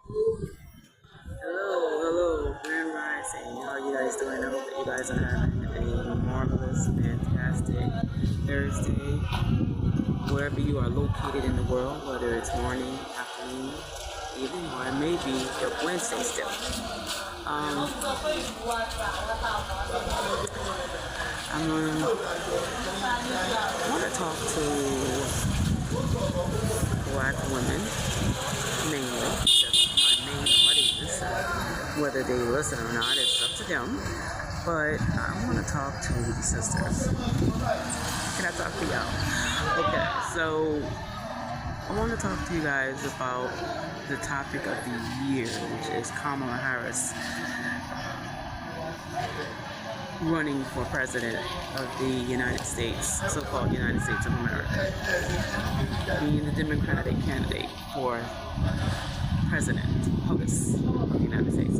Hello, Grand Rising. How are you guys doing? I hope that you guys are having a marvelous, fantastic Thursday, wherever you are located in the world, whether it's morning, afternoon, evening, or it may be Wednesday still. I'm want to talk to Black women mainly. That's my main audience. Whether they listen or not, it's up to them. But I want to talk to the sisters. Can I talk to y'all? Okay, so I want to talk to you guys about the topic of the year, which is Kamala Harris running for president of the United States, so-called United States of America, being the Democratic candidate for president of the United States.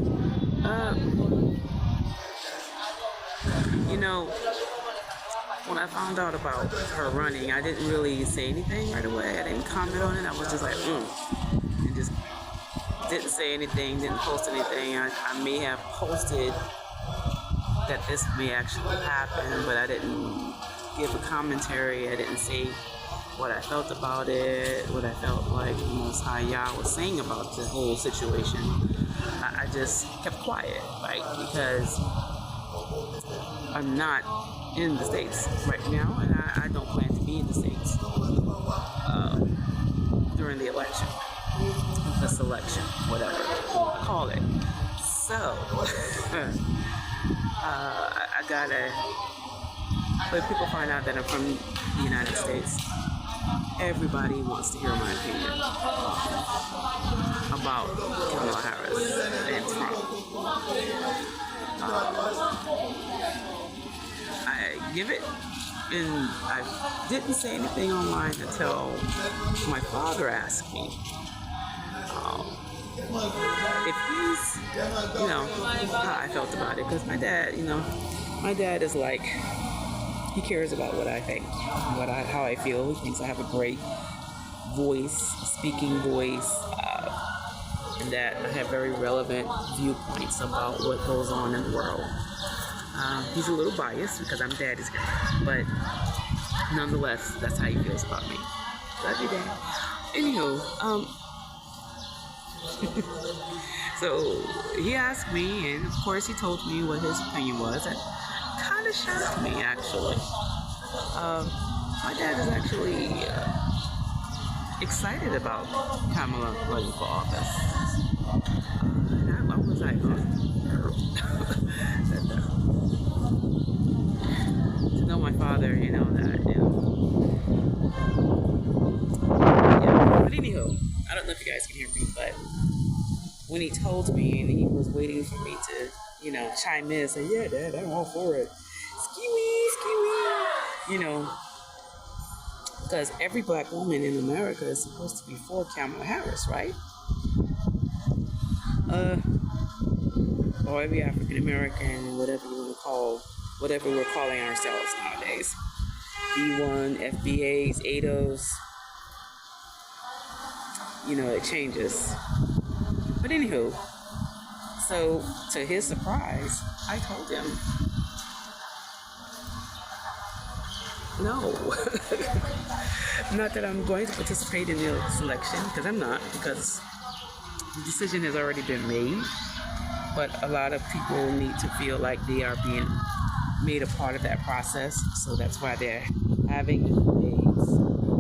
When I found out about her running, I didn't really say anything right away. I didn't comment on it. I was just like, and just didn't say anything, didn't post anything. I may have posted that this may actually happen, but I didn't give a commentary. I didn't say what I felt about it, what I felt like Most High Yah was saying about the whole situation. I just kept quiet, right? Because I'm not in the States right now, and I don't plan to be in the States during the election, the selection, whatever you want to call it. So, I gotta, when people find out that I'm from the United States, everybody wants to hear my opinion about Kamala Harris and Trump. I give it, and I didn't say anything online until my father asked me if he's, how I felt about it. Because my dad is like, he cares about what I think, how I feel. He thinks I have a great voice, speaking voice, and that I have very relevant viewpoints about what goes on in the world. He's a little biased because I'm daddy's guy, but nonetheless, that's how he feels about me. Love you, Dad. Anywho, so he asked me, and of course he told me what his opinion was. It kind of shocked me, actually. My dad is actually excited about Kamala running for office. And I was like, to know my father, that, yeah. But anywho, I don't know if you guys can hear me, but when he told me and he was waiting for me to, chime in and say, yeah, Dad, I'm all for it. Ski-wee. Because every black woman in America is supposed to be for Kamala Harris, right? Or every African American, whatever you want to call, whatever we're calling ourselves nowadays. B1, FBAs, ADOs, it changes. But anywho, so to his surprise, I told him, no. Not that I'm going to participate in the selection, because I'm not, because the decision has already been made. But a lot of people need to feel like they are being made a part of that process. So that's why they're having debates,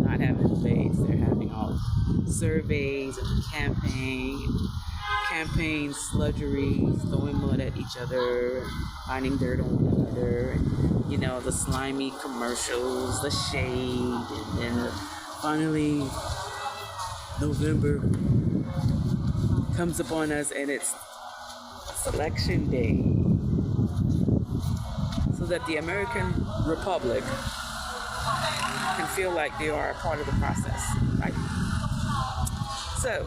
not having debates. They're having all surveys and campaign sludgery, throwing mud at each other, finding dirt on one another, the slimy commercials, the shade, and then finally November comes upon us and it's Selection Day, so that the American Republic can feel like they are a part of the process, right? So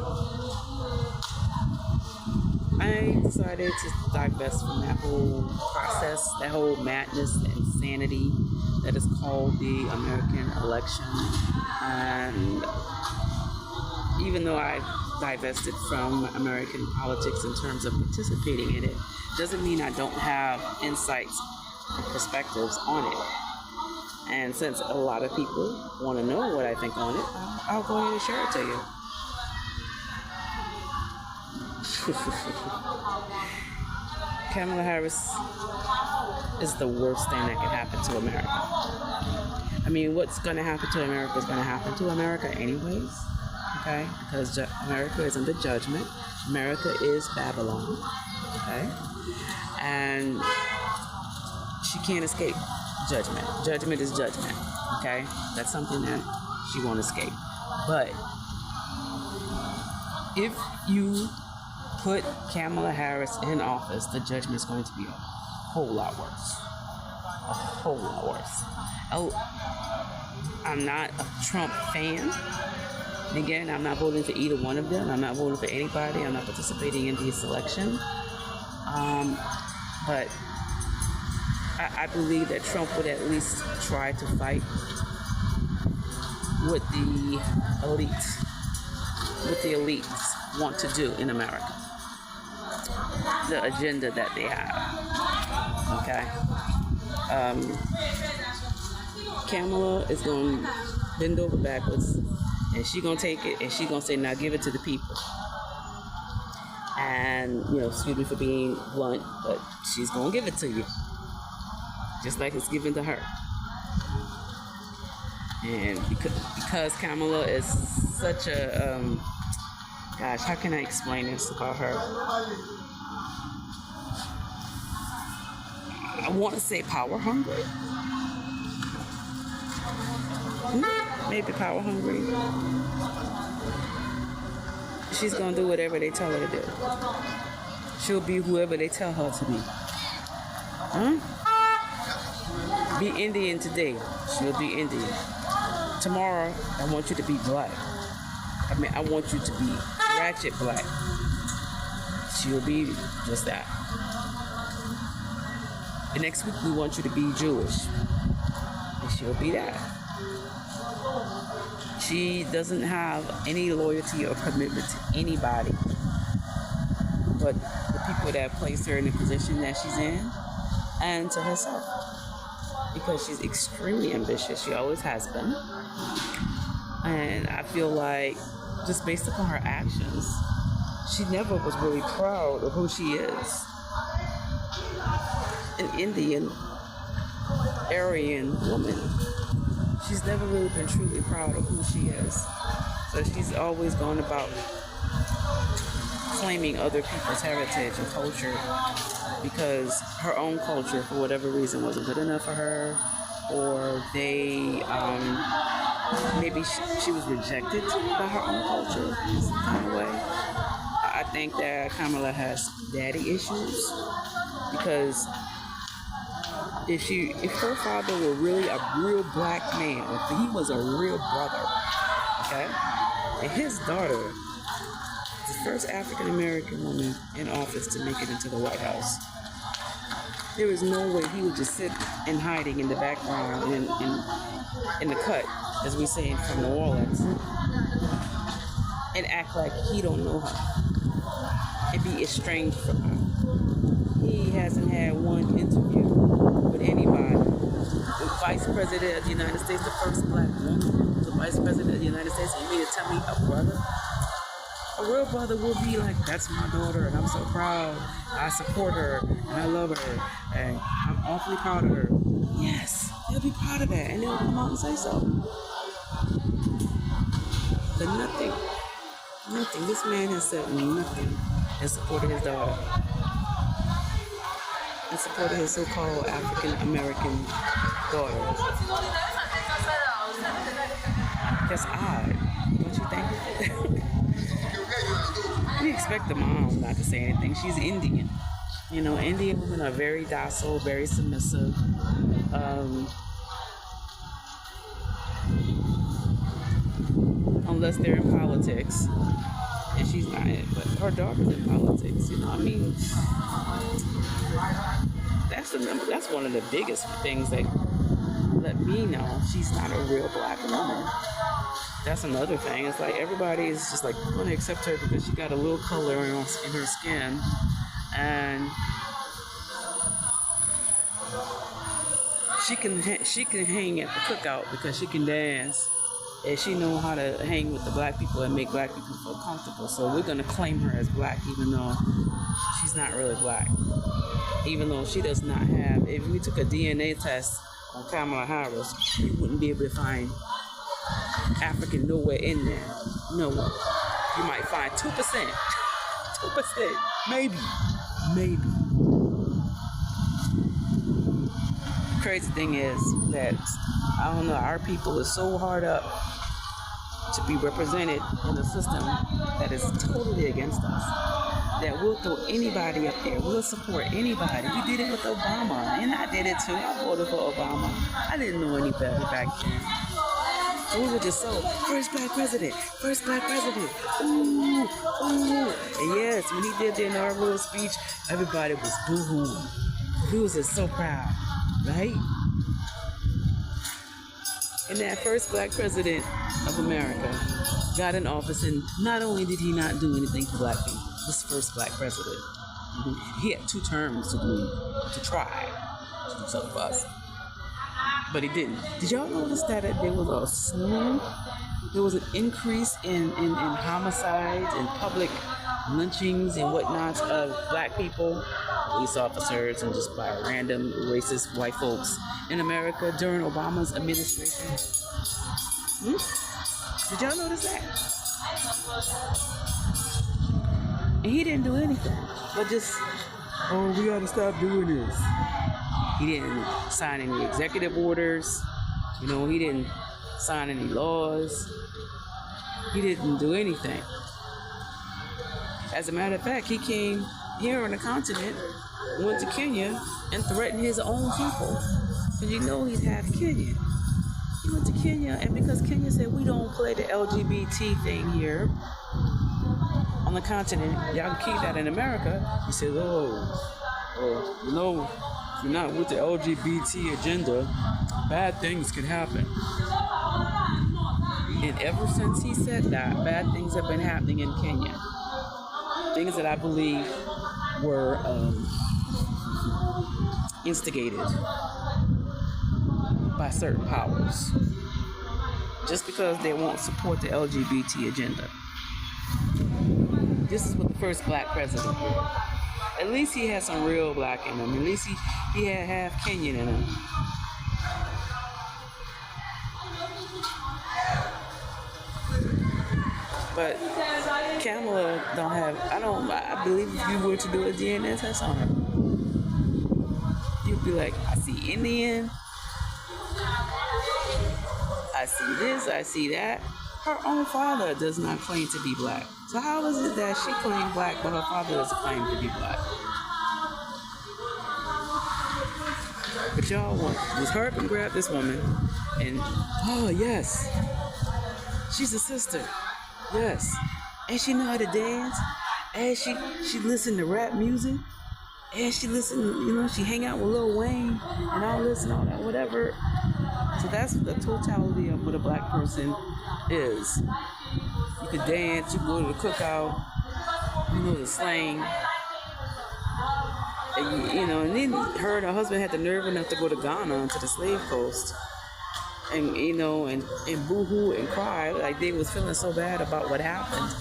I decided to divest from that whole process, that whole madness, the insanity that is called the American election. And even though I divested from American politics in terms of participating in it doesn't mean I don't have insights and perspectives on it. And since a lot of people want to know what I think on it, I'll go ahead and share it to you. Kamala Harris is the worst thing that can happen to America. I mean, what's going to happen to America is going to happen to America anyways, okay? Because America is under judgment. America is Babylon, okay? And she can't escape judgment. Judgment is judgment, okay? That's something that she won't escape. But if you put Kamala Harris in office, the judgment is going to be a whole lot worse. A whole lot worse. I'm not a Trump fan. And again, I'm not voting for either one of them. I'm not voting for anybody. I'm not participating in this election. But I believe that Trump would at least try to fight what the elites want to do in America. The agenda that they have. Okay. Kamala is going to bend over backwards, and she's going to take it, and she's going to say, now give it to the people. And, excuse me for being blunt, but she's going to give it to you. Just like it's given to her. And because Kamala is such a, gosh, how can I explain this about her? I want to say power hungry. Maybe power hungry. She's going to do whatever they tell her to do. She'll be whoever they tell her to be. Huh? Be Indian today. She'll be Indian. Tomorrow, I want you to be black. I want you to be ratchet black. She'll be just that. The next week, we want you to be Jewish. And she'll be that. She doesn't have any loyalty or commitment to anybody but the people that placed her in the position that she's in, and to herself. Because she's extremely ambitious. She always has been. And I feel like, just based upon her actions, she never was really proud of who she is. An Indian, Aryan woman. She's never really been truly proud of who she is. So she's always gone about claiming other people's heritage and culture because her own culture, for whatever reason, wasn't good enough for her, or they, maybe she was rejected by her own culture in some kind of way. I think that Kamala has daddy issues because if her father were really a real black man, if he was a real brother, okay, and his daughter is the first African American woman in office to make it into the White House, there is no way he would just sit in hiding in the background in the cut, as we say from New Orleans, and act like he don't know her and be estranged from her. He hasn't had one interview with anybody. The Vice President of the United States, the first black woman, the Vice President of the United States, and you mean to tell me a brother? A real brother will be like, that's my daughter, and I'm so proud. I support her, and I love her, and I'm awfully proud of her. Yes, they'll be proud of that, and they'll come out and say so. But nothing. This man has said nothing in support of his daughter, in support of his so-called African American daughter. That's odd, don't you think? We expect the mom not to say anything. She's Indian. Indian women are very docile, very submissive. Unless they're in politics. And she's not, but her daughter's in politics, That's one of the biggest things that let me know she's not a real black woman. That's another thing. It's like everybody is just like going to accept her because she got a little color in her skin, and she can hang at the cookout because she can dance, and she know how to hang with the black people and make black people feel comfortable. So we're gonna claim her as black, even though she's not really black. Even though she does not have, if we took a DNA test on Kamala Harris, you wouldn't be able to find African nowhere in there. Nowhere. You might find 2%. 2%. Maybe. The crazy thing is that, I don't know, our people is so hard up to be represented in a system that is totally against us, that we'll throw anybody up there. We'll support anybody. We did it with Obama, and I did it too. I voted for Obama. I didn't know any better back then. So we were just so, first black president. Ooh. And yes, when he did the inaugural speech, everybody was boo-hooing. He was just so proud, right? And that first black president of America got in office, and not only did he not do anything for black people, this first black president, he had 2 terms to try to do something for us, but he didn't. Did y'all notice that there was an increase in homicides and public lynchings and whatnots of black people, police officers, and just by random racist white folks in America during Obama's administration? Did y'all notice that? And he didn't do anything, but just, oh, we gotta stop doing this. He didn't sign any executive orders. He didn't sign any laws. He didn't do anything. As a matter of fact, he came here on the continent, went to Kenya, and threatened his own people. Because he's half Kenyan. He went to Kenya, and because Kenya said we don't play the LGBT thing here on the continent, y'all can keep that in America. He said, if you're not with the LGBT agenda, bad things can happen. And ever since he said that, bad things have been happening in Kenya. Things that I believe were instigated by certain powers, just because they won't support the LGBT agenda. This is what the first black president did. At least he had some real black in him. At least he had half Kenyan in him. But Kamala I believe if you were to do a DNA test on her, you'd be like, I see Indian, I see this, I see that. Her own father does not claim to be black. So how is it that she claimed black, but her father doesn't claim to be black? But y'all want just hurry up and grab this woman and, oh yes, she's a sister. Yes. And she know how to dance. And she listen to rap music. And she listen, she hang out with Lil Wayne and all this and all that, whatever. So that's the totality of what a black person is. You could dance, you go to the cookout, you know the slang. And, and then her and her husband had the nerve enough to go to Ghana, to the slave coast. And and boo-hoo and cry like they was feeling so bad about what happened,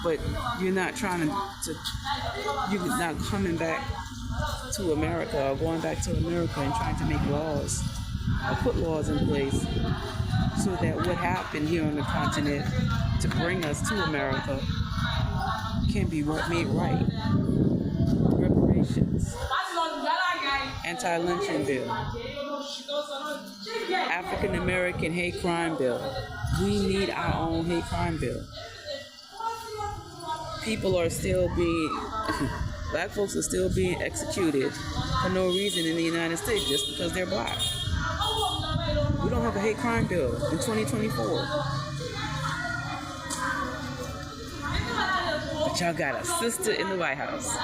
but you're not you're not coming back to America or going back to America and trying to make laws or put laws in place so that what happened here on the continent to bring us to America can be made right. Reparations, anti-lynching bill, African American hate crime bill. We need our own hate crime bill. People are still black folks are still being executed for no reason in the United States just because they're black. We don't have a hate crime bill in 2024. But y'all got a sister in the White House.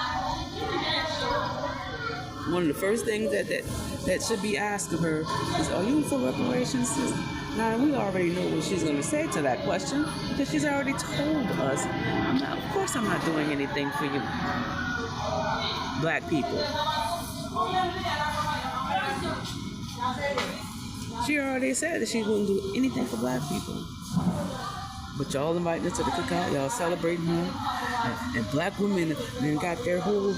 One of the first things that that should be asked of her is, are you for reparations? Now, we already know what she's going to say to that question because she's already told us, of course I'm not doing anything for you, black people. She already said that she wouldn't do anything for black people. But y'all inviting her to the cookout, y'all celebrating her, and black women then got their whole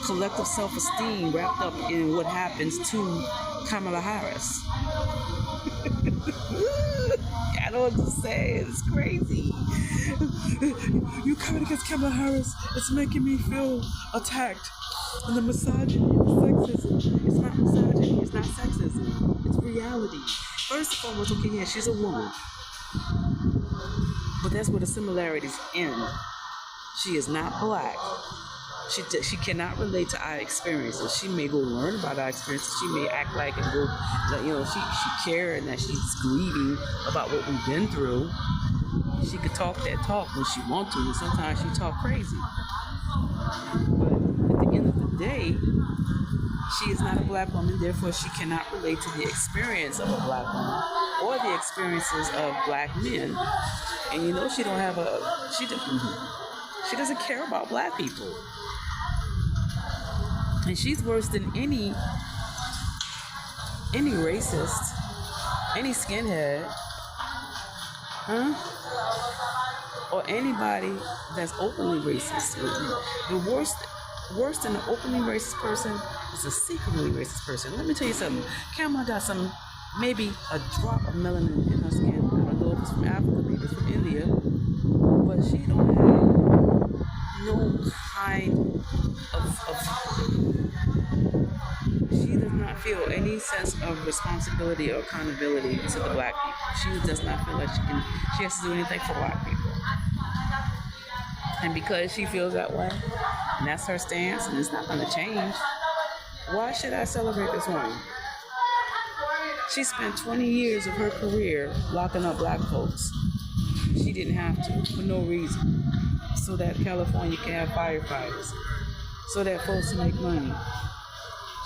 collective self-esteem wrapped up in what happens to Kamala Harris. I don't know what to say. It's crazy. You coming against Kamala Harris, it's making me feel attacked. And the misogyny, the sexism, it's not misogyny, it's not sexism, it's reality. First and foremost, okay, yeah, she's a woman. But that's where the similarities end. She is not black. She cannot relate to our experiences. She may go learn about our experiences. She may act like and go, she care and that she's grieving about what we've been through. She could talk that talk when she wants to, and sometimes she talk crazy. But at the end of the day, she is not a black woman, therefore she cannot relate to the experience of a black woman or the experiences of black men. And she don't have she doesn't care about black people. And she's worse than any racist, any skinhead, or anybody that's openly racist. The worst than an openly racist person is a secretly racist person. Let me tell you something. Kamala got maybe a drop of melanin in her skin. I don't know if it's from Africa, maybe it's from India, but she don't have no kind she does not feel any sense of responsibility or accountability to the black people. She does not feel like she has to do anything for black people. And because she feels that way, and that's her stance, and it's not going to change, why should I celebrate this woman? She spent 20 years of her career locking up black folks. She didn't have to, for no reason, so that California can have firefighters, so that folks can make money.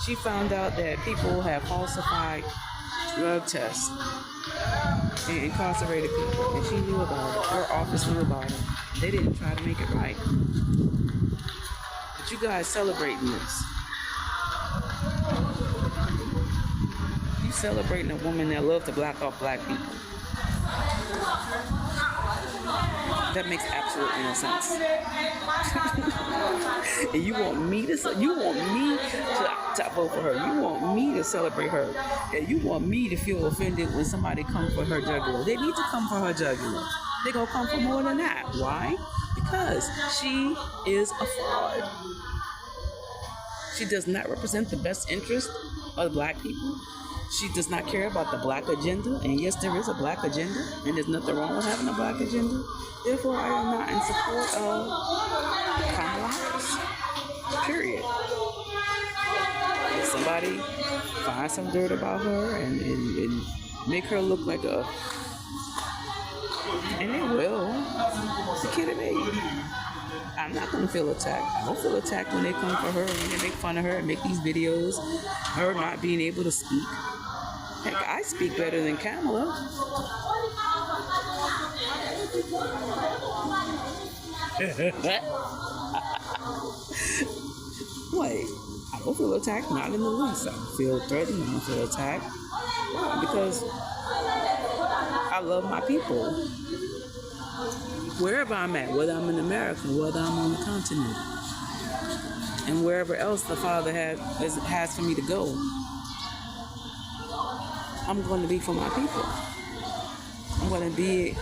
She found out that people have falsified drug tests and incarcerated people, and she knew about it. Her office knew about it. They didn't try to make it right. But you guys celebrating this. You celebrating a woman that loves to black off black people. That makes absolutely no sense. And you want me to vote for her. You want me to celebrate her. And you want me to feel offended when somebody comes for her jugular. They need to come for her jugular. They're going to come for more than that. Why? Because she is a fraud. She does not represent the best interest of black people. She does not care about the black agenda. And yes, there is a black agenda. And there's nothing wrong with having a black agenda. Therefore, I am not in support of Kamala Harris. Period. If somebody finds some dirt about her and make her look like a... And they will. You're kidding me? I'm not going to feel attacked. I don't feel attacked when they come for her and they make fun of her and make these videos. Her not being able to speak. Heck, I speak better than Kamala. Wait, I don't feel attacked, not in the least. I don't feel threatened, I don't feel attacked. Why? Because I love my people. Wherever I'm at, whether I'm in America, whether I'm on the continent, and wherever else the Father has for me to go, I'm going to be for my people. I'm going to be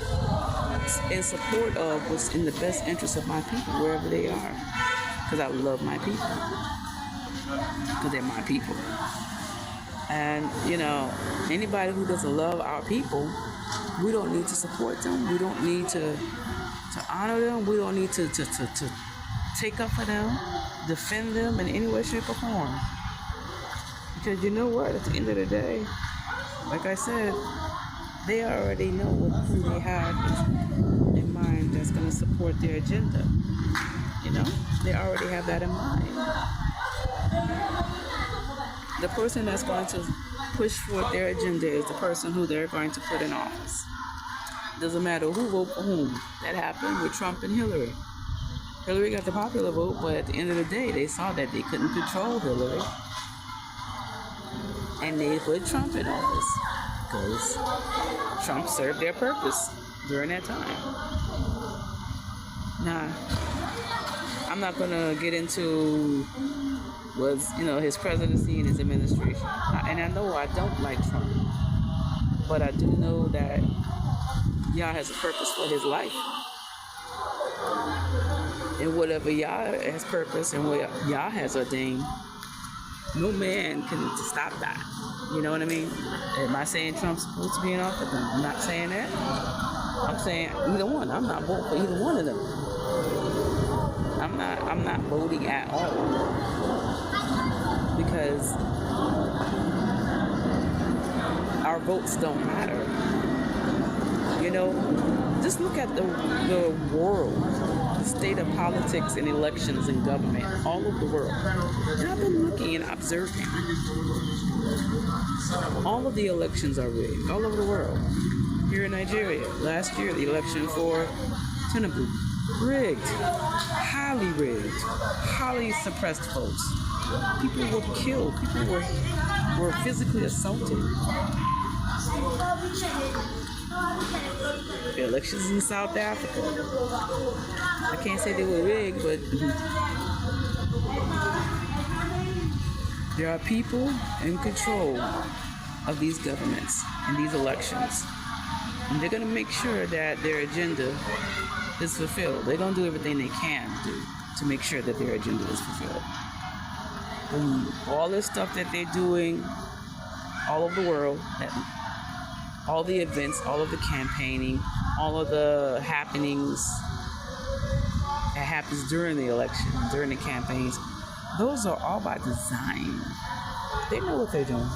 in support of what's in the best interest of my people, wherever they are. Because I love my people. Because they're my people. And, anybody who doesn't love our people, we don't need to support them. We don't need to honor them. We don't need to take up for them, defend them in any way, shape, or form. Because you know what? At the end of the day, like I said, they already know who they have in mind that's going to support their agenda. They already have that in mind. the person that's going to push forth their agenda is the person who they're going to put in office. Doesn't matter who voted for whom. That happened with Trump and Hillary. Hillary got the popular vote, but at the end of the day, they saw that they couldn't control Hillary. And they put Trump in office because Trump served their purpose during that time. Now, I'm not going to get into his presidency and his administration. And I know I don't like Trump, but I do know that Yah has a purpose for his life. And whatever Yah has purpose and what Yah has ordained, no man can stop that. You know what I mean? Am I saying Trump's supposed to be in office? I'm not saying that. I'm saying either one. I'm not voting for either one of them. I'm not voting at all. Because our votes don't matter. Just look at the world, the state of politics and elections and government all over the world. And I've been looking and observing. All of the elections are rigged all over the world. Here in Nigeria, last year, the election for Tinubu, rigged, highly suppressed votes. People were killed. People were physically assaulted. The elections in South Africa, I can't say they were rigged, but there are people in control of these governments and these elections. And they're going to make sure that their agenda is fulfilled. They're going to do everything they can do to make sure that their agenda is fulfilled. And all this stuff that they're doing all over the world, all the events, all of the campaigning, all of the happenings that happens during the election, during the campaigns, those are all by design. They know what they're doing.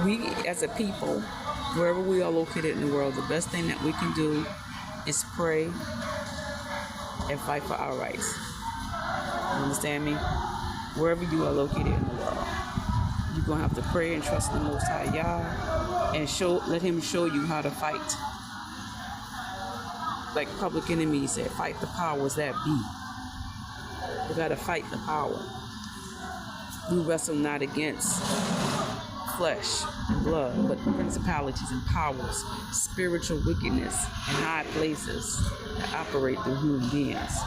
We, as a people, wherever we are located in the world, the best thing that we can do is pray and fight for our rights. You understand me? Wherever you are located in the world, you're going to have to pray and trust the Most High Yah and let Him show you how to fight. Like Public Enemy said, fight the powers that be. We got to fight the power. We wrestle not against flesh and blood, but principalities and powers, spiritual wickedness in high places that operate through human beings.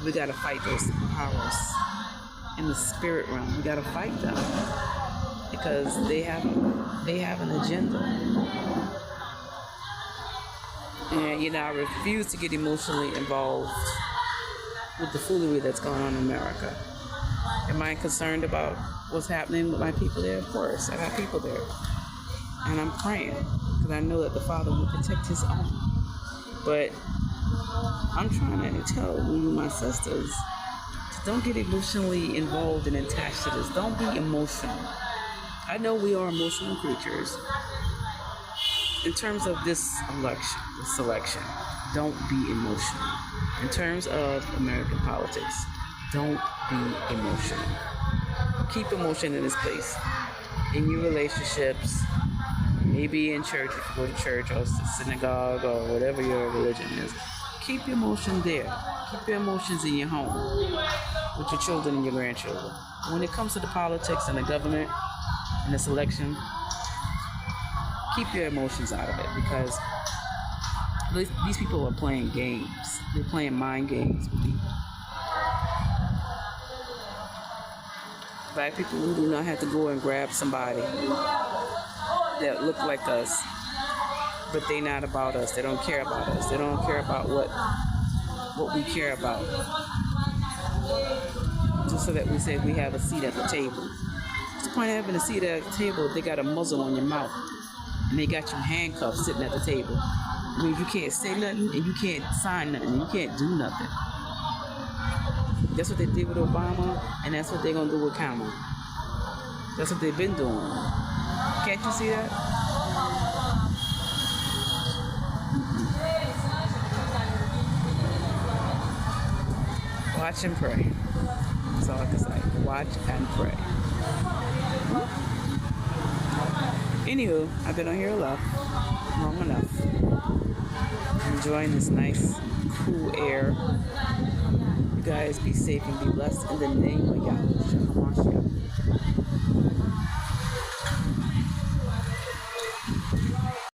We got to fight those powers in the spirit realm. We got to fight them because they have an agenda. And I refuse to get emotionally involved with the foolery that's going on in America. Am I concerned about what's happening with my people there? Of course, I got people there, and I'm praying because I know that the Father will protect His own. But I'm trying to tell you, my sisters, don't get emotionally involved and attached to this. Don't be emotional. I know we are emotional creatures. In terms of this election, don't be emotional. In terms of American politics, don't be emotional. Keep emotion in its place. In your relationships, maybe in church, if you go to church or synagogue or whatever your religion is, keep your emotion there. Keep your emotions in your home with your children and your grandchildren. When it comes to the politics and the government and this election, keep your emotions out of it because these people are playing games. They're playing mind games with people. Black people, we do not have to go and grab somebody that look like us, but they not about us. They don't care about us. They don't care about what we care about. Just so that we say we have a seat at the table. What's the point of having a seat at the table if they got a muzzle on your mouth and they got you handcuffed sitting at the table? I mean, you can't say nothing and you can't sign nothing. You can't do nothing. That's what they did with Obama, and that's what they're going to do with Kamala. That's what they've been doing. Can't you see that? Watch and pray. That's all I can say. Watch and pray. Anywho, I've been on here long enough. Enjoying this nice, cool air. You guys be safe and be blessed in the name of Yahweh.